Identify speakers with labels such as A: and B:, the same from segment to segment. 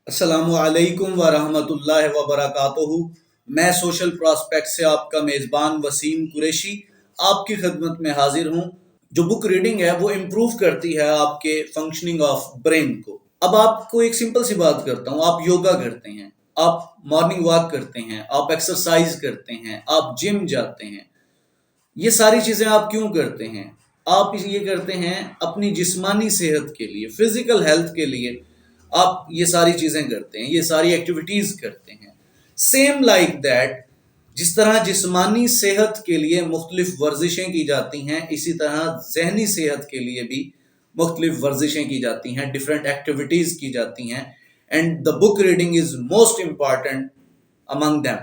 A: अस्सलामु अलैकुम वरहमतुल्लाहि वबरकातुहू। मैं सोशल प्रॉस्पेक्ट से आपका मेज़बान वसीम कुरैशी आपकी खिदमत में हाजिर हूँ। जो बुक रीडिंग है वो इम्प्रूव करती है आपके फंक्शनिंग ऑफ ब्रेन को। अब आपको एक सिंपल सी बात करता हूँ, आप योगा करते हैं, आप मॉर्निंग वॉक करते हैं, आप एक्सरसाइज करते हैं, आप जिम जाते हैं, ये सारी चीज़ें आप क्यों करते हैं? आप ये करते हैं अपनी जिस्मानी सेहत के लिए, फिजिकल हेल्थ के लिए आप ये सारी चीज़ें करते हैं, ये सारी एक्टिविटीज़ करते हैं। सेम लाइक दैट, जिस तरह जिस्मानी सेहत के लिए मुख्तलिफ वर्जिशें की जाती हैं, इसी तरह जहनी सेहत के लिए भी मुख्तलिफ वर्जिशें की जाती हैं, डिफरेंट एक्टिविटीज़ की जाती हैं। And the book reading is most important among them.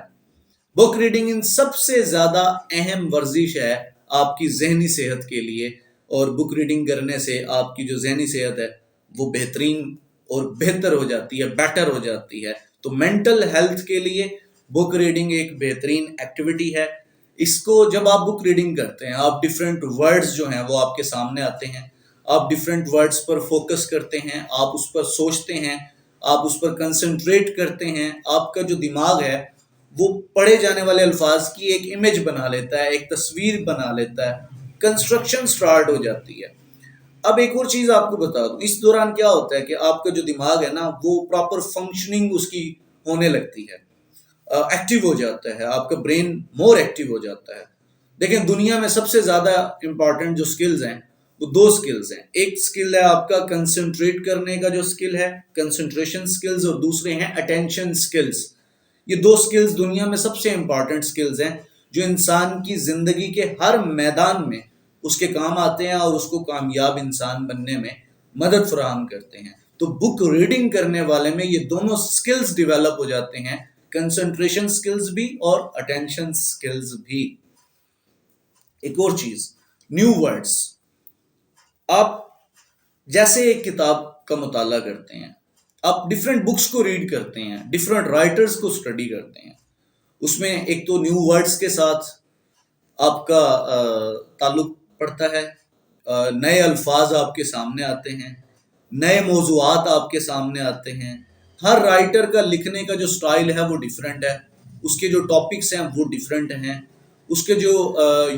A: Book reading in सबसे ज़्यादा अहम वर्जिश है आपकी जहनी सेहत के लिए, और बुक रीडिंग करने से आपकी जो जहनी सेहत है वो बेहतरीन और बेहतर हो जाती है, बेटर हो जाती है। तो मेंटल हेल्थ के लिए बुक रीडिंग एक बेहतरीन एक्टिविटी है। इसको जब आप बुक रीडिंग करते हैं, आप डिफरेंट वर्ड्स जो हैं वो आपके सामने आते हैं, आप डिफरेंट वर्ड्स पर फोकस करते हैं, आप उस पर सोचते हैं, आप उस पर कंसंट्रेट करते हैं। आपका जो दिमाग है वो पढ़े जाने वाले अल्फाज की एक इमेज बना लेता है, एक तस्वीर बना लेता है, कंस्ट्रक्शन स्टार्ट हो जाती है। अब एक और चीज़ आपको बता दूं, इस दौरान क्या होता है कि आपका जो दिमाग है ना वो प्रॉपर फंक्शनिंग उसकी होने लगती है, एक्टिव हो जाता है, आपका ब्रेन मोर एक्टिव हो जाता है। देखें, दुनिया में सबसे ज़्यादा इम्पॉर्टेंट जो स्किल्स हैं वो दो स्किल्स हैं। एक स्किल है आपका कंसंट्रेट करने का जो स्किल है, कंसंट्रेशन स्किल्स, और दूसरे हैं अटेंशन स्किल्स। ये दो स्किल्स दुनिया में सबसे इंपॉर्टेंट स्किल्स हैं जो इंसान की जिंदगी के हर मैदान में उसके काम आते हैं और उसको कामयाब इंसान बनने में मदद फराहम करते हैं। तो बुक रीडिंग करने वाले में ये दोनों स्किल्स डेवलप हो जाते हैं, कंसंट्रेशन स्किल्स भी और अटेंशन स्किल्स भी। एक और चीज, न्यू वर्ड्स। आप जैसे एक किताब का मुताला करते हैं, आप डिफरेंट बुक्स को रीड करते हैं, डिफरेंट राइटर्स को स्टडी करते हैं, उसमें एक तो न्यू वर्ड्स के साथ आपका ताल्लुक पड़ता है, नए अल्फाज आपके सामने आते हैं, नए मौजूआत आपके सामने आते हैं। हर राइटर का लिखने का जो स्टाइल है वो डिफरेंट है, उसके जो टॉपिक्स हैं वो डिफरेंट हैं, उसके जो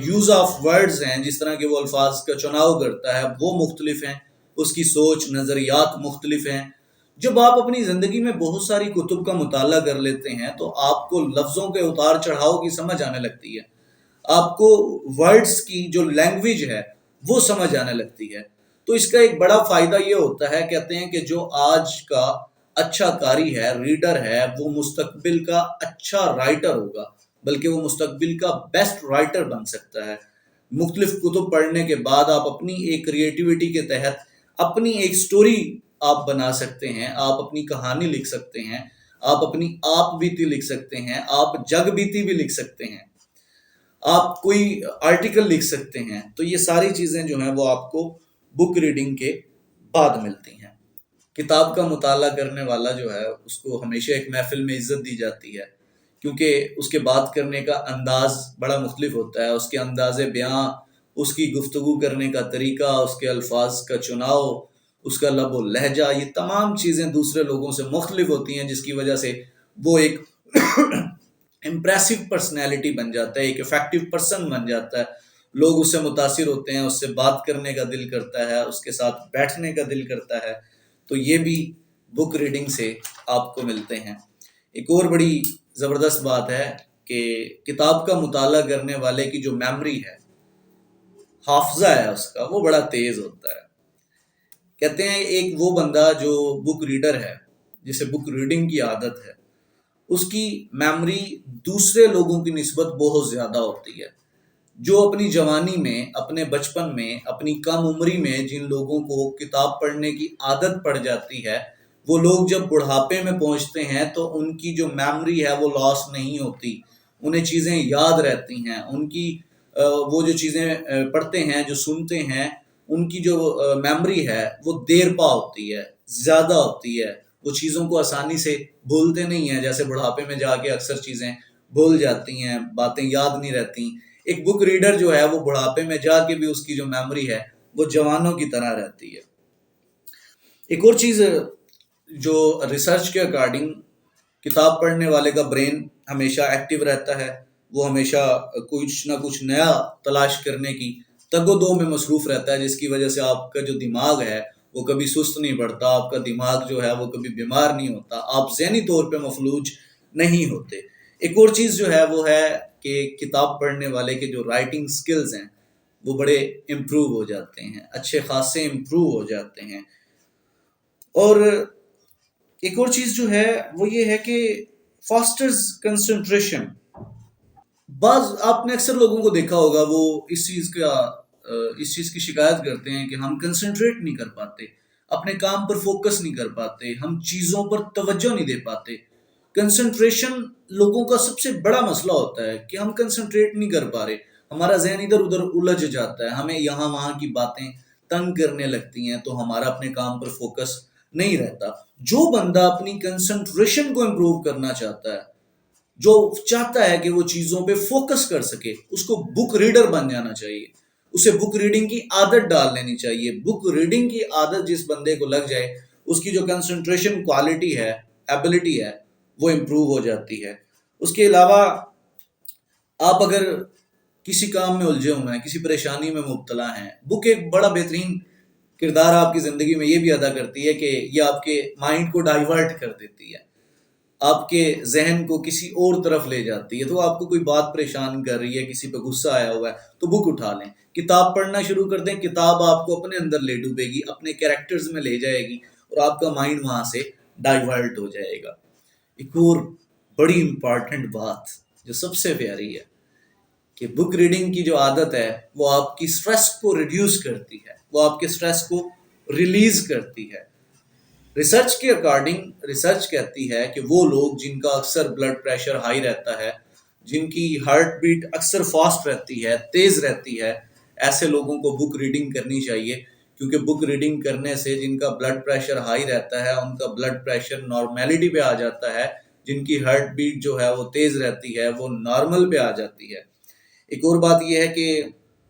A: यूज़ ऑफ वर्ड्स हैं, जिस तरह के वो अल्फाज का चुनाव करता है वो मुख्तलिफ हैं, उसकी सोच नज़रियात मुख्तलिफ हैं। जब आप अपनी ज़िंदगी में बहुत सारी कुतुब का मुताला कर लेते हैं तो आपको लफ्ज़ों के उतार चढ़ाव की समझ आने लगती है, आपको वर्ड्स की जो लैंग्वेज है वो समझ आने लगती है। तो इसका एक बड़ा फायदा ये होता है, कहते हैं कि जो आज का अच्छा कारी है, रीडर है, वो मुस्तकबिल का अच्छा राइटर होगा, बल्कि वो मुस्तकबिल का बेस्ट राइटर बन सकता है। मुख्तलिफ कुतुब पढ़ने के बाद आप अपनी एक क्रिएटिविटी के तहत अपनी एक स्टोरी आप बना सकते हैं, आप अपनी कहानी लिख सकते हैं, आप अपनी आप बीती लिख सकते हैं, आप जग बीती भी लिख सकते हैं, आप कोई आर्टिकल लिख सकते हैं। तो ये सारी चीज़ें जो हैं वो आपको बुक रीडिंग के बाद मिलती हैं। किताब का मुताला करने वाला जो है उसको हमेशा एक महफिल में इज्जत दी जाती है, क्योंकि उसके बात करने का अंदाज बड़ा मुख्तलिफ होता है, उसके अंदाज़ बयां, उसकी गुफ्तगू करने का तरीका, उसके अल्फाज का चुनाव, उसका लब व लहजा, ये तमाम चीज़ें दूसरे लोगों से मुख्तलिफ होती हैं, जिसकी वजह से वो एक इम्प्रेसिव पर्सनैलिटी बन जाता है, एक इफेक्टिव पर्सन बन जाता है। लोग उससे मुतासिर होते हैं, उससे बात करने का दिल करता है, उसके साथ बैठने का दिल करता है। तो ये भी बुक रीडिंग से आपको मिलते हैं। एक और बड़ी ज़बरदस्त बात है कि किताब का मुताला करने वाले की जो मेमोरी है, हाफजा है उसका, वो बड़ा तेज़ होता है। कहते हैं एक वो बंदा जो बुक रीडर है, जिसे बुक रीडिंग की आदत है, उसकी मेमोरी दूसरे लोगों की निस्बत बहुत ज़्यादा होती है। जो अपनी जवानी में, अपने बचपन में, अपनी कम उम्री में जिन लोगों को किताब पढ़ने की आदत पड़ जाती है, वो लोग जब बुढ़ापे में पहुंचते हैं तो उनकी जो मेमोरी है वो लॉस नहीं होती, उन्हें चीज़ें याद रहती हैं, उनकी वो जो चीज़ें पढ़ते हैं, जो सुनते हैं, उनकी जो मेमोरी है वो देर पा होती है, ज़्यादा होती है। वो चीज़ों को आसानी से भूलते नहीं हैं, जैसे बुढ़ापे में जाके अक्सर चीज़ें भूल जाती हैं, बातें याद नहीं रहती। एक बुक रीडर जो है वो बुढ़ापे में जाके भी उसकी जो मेमोरी है वो जवानों की तरह रहती है। एक और चीज़ جو ریسرچ کے اکارڈنگ کتاب پڑھنے والے کا برین ہمیشہ ایکٹیو رہتا ہے، وہ ہمیشہ کچھ نہ کچھ نیا تلاش کرنے کی تگ و دو میں مصروف رہتا ہے، جس کی وجہ سے آپ کا جو دماغ ہے وہ کبھی سست نہیں پڑتا، آپ کا دماغ جو ہے وہ کبھی بیمار نہیں ہوتا، آپ ذہنی طور پہ مفلوج نہیں ہوتے۔ ایک اور چیز جو ہے وہ ہے کہ کتاب پڑھنے والے کے جو رائٹنگ سکلز ہیں وہ بڑے امپروو ہو جاتے ہیں، اچھے خاصے امپروو ہو جاتے ہیں۔ اور ایک اور چیز جو ہے وہ یہ ہے کہ فاسٹرز کنسنٹریشن۔ بعض آپ نے اکثر لوگوں کو دیکھا ہوگا وہ اس چیز کی شکایت کرتے ہیں کہ ہم کنسنٹریٹ نہیں کر پاتے، اپنے کام پر فوکس نہیں کر پاتے، ہم چیزوں پر توجہ نہیں دے پاتے۔ کنسنٹریشن لوگوں کا سب سے بڑا مسئلہ ہوتا ہے کہ ہم کنسنٹریٹ نہیں کر پا رہے، ہمارا ذہن ادھر ادھر الجھ جاتا ہے، ہمیں یہاں وہاں کی باتیں تنگ کرنے لگتی ہیں، تو ہمارا اپنے کام پر فوکس نہیں رہتا۔ جو بندہ اپنی کنسنٹریشن کو امپروو کرنا چاہتا ہے، جو چاہتا ہے کہ وہ چیزوں پہ فوکس کر سکے، اس کو بک ریڈر بن جانا چاہیے، اسے بک ریڈنگ کی عادت ڈال لینی چاہیے۔ بک ریڈنگ کی عادت جس بندے کو لگ جائے، اس کی جو کنسنٹریشن کوالٹی ہے، ایبلٹی ہے، وہ امپروو ہو جاتی ہے۔ اس کے علاوہ آپ اگر کسی کام میں الجھے ہوئے ہیں، کسی پریشانی میں مبتلا ہیں، بک ایک بڑا بہترین کردار آپ کی زندگی میں یہ بھی ادا کرتی ہے کہ یہ آپ کے مائنڈ کو ڈائیورٹ کر دیتی ہے، آپ کے ذہن کو کسی اور طرف لے جاتی ہے۔ تو آپ کو کوئی بات پریشان کر رہی ہے، کسی پہ غصہ آیا ہوا ہے، تو بک اٹھا لیں، کتاب پڑھنا شروع کر دیں، کتاب آپ کو اپنے اندر لے ڈوبے گی، اپنے کیریکٹرز میں لے جائے گی، اور آپ کا مائنڈ وہاں سے ڈائیورٹ ہو جائے گا۔ ایک اور بڑی امپارٹنٹ بات جو سب سے پیاری ہے کہ بک ریڈنگ کی جو عادت ہے وہ آپ کی سٹریس کو ریڈیوس کرتی ہے، وہ آپ کے سٹریس کو ریلیز کرتی ہے۔ ریسرچ کے اکارڈنگ ریسرچ کہتی ہے کہ وہ لوگ جن کا اکثر بلڈ پریشر ہائی رہتا ہے، جن کی ہارٹ بیٹ اکثر فاسٹ رہتی ہے، تیز رہتی ہے، ایسے لوگوں کو بک ریڈنگ کرنی چاہیے، کیونکہ بک ریڈنگ کرنے سے جن کا بلڈ پریشر ہائی رہتا ہے ان کا بلڈ پریشر نارمیلٹی پہ آ جاتا ہے، جن کی ہارٹ بیٹ جو ہے وہ تیز رہتی ہے وہ نارمل پہ آ جاتی ہے۔ ایک اور بات یہ ہے کہ